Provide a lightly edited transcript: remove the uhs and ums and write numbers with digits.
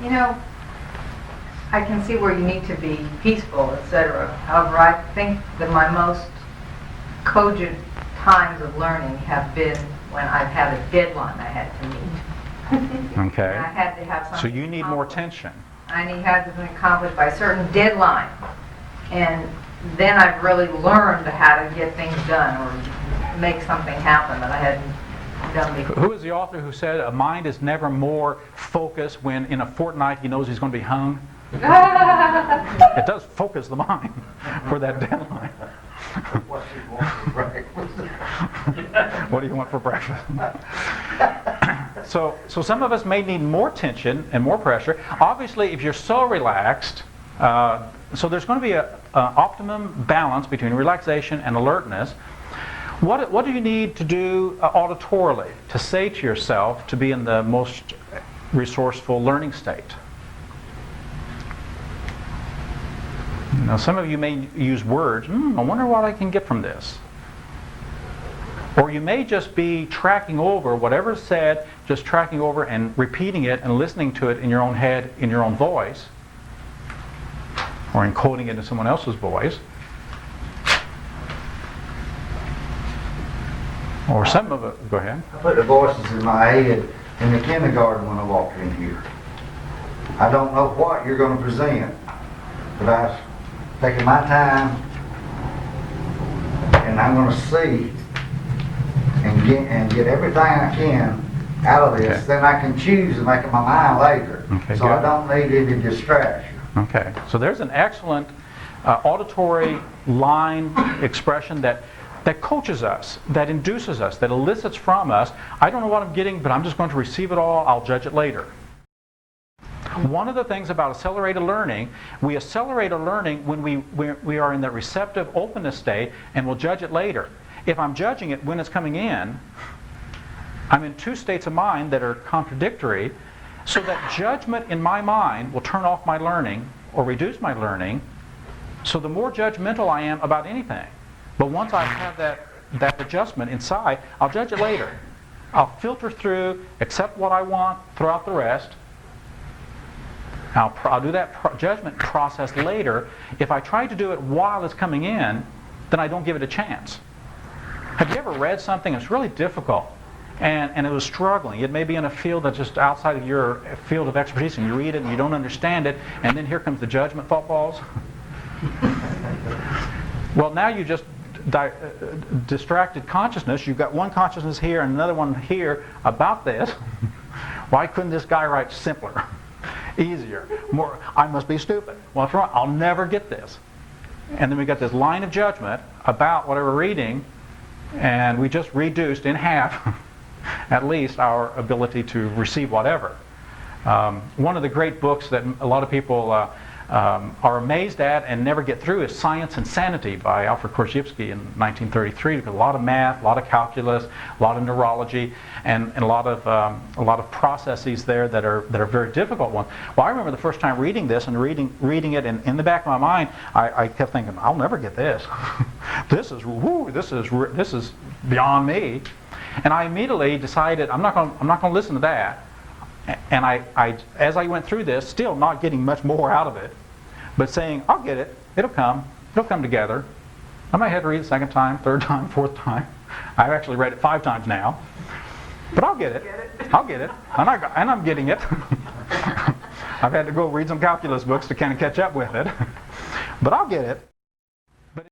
You know, I can see where you need to be peaceful, etc. However, I think that my most cogent times of learning have been when I've had a deadline I had to meet. Okay. And I had to have something. So you need more accomplished. tension. I need to have something accomplished by a certain deadline. And then I've really learned how to get things done or make something happen that I hadn't done before. Who is the author who said a mind is never more focused when in a fortnight he knows he's going to be hung? It does focus the mind for that deadline. What do you want for breakfast? So some of us may need more tension and more pressure. Obviously, if you're so relaxed, so there's going to be an optimum balance between relaxation and alertness. What do you need to do auditorily to say to yourself to be in the most resourceful learning state? Now, some of you may use words, I wonder what I can get from this. Or you may just be tracking over whatever's said, just tracking over and repeating it and listening to it in your own head, in your own voice, or encoding it in someone else's voice. Or some of it, go ahead. I put the voices in my head in the kindergarten when I walked in here. I don't know what you're going to present, but I've taken my time and I'm going to see and get everything I can out of this. Okay. Then I can choose to make up my mind later. Okay, so good. I don't need any distraction. Okay, so there's an excellent auditory line expression that coaches us, that induces us, that elicits from us, I don't know what I'm getting, but I'm just going to receive it all, I'll judge it later. One of the things about accelerated learning, we accelerate our learning when we are in the receptive openness state and we'll judge it later. If I'm judging it when it's coming in, I'm in two states of mind that are contradictory, so that judgment in my mind will turn off my learning or reduce my learning. So the more judgmental I am about anything. But once I have that adjustment inside, I'll judge it later. I'll filter through, accept what I want, throw out the rest. I'll do that judgment process later. If I try to do it while it's coming in, then I don't give it a chance. Have you ever read something that's really difficult and it was struggling? It may be in a field that's just outside of your field of expertise, and you read it and you don't understand it, and then here comes the judgment footballs. Well, now you just distracted consciousness. You've got one consciousness here and another one here about this. Why couldn't this guy write simpler, easier, more? I must be stupid. What's wrong? I'll never get this. And then we got this line of judgment about what we're reading, and we just reduced in half, at least, our ability to receive whatever. One of the great books that a lot of people are amazed at and never get through is Science and Sanity by Alfred Korzybski in 1933. A lot of math, a lot of calculus, a lot of neurology, and a lot of processes there that are very difficult ones. Well, I remember the first time reading this and reading it, and in the back of my mind, I kept thinking, I'll never get this. This is beyond me. And I immediately decided I'm not going to listen to that. And I, as I went through this, still not getting much more out of it, but saying, I'll get it. It'll come together. I might have to read it the second time, third time, fourth time. I've actually read it 5 times now. But I'll get it. I'll get it. And I'm getting it. I've had to go read some calculus books to kind of catch up with it. But I'll get it.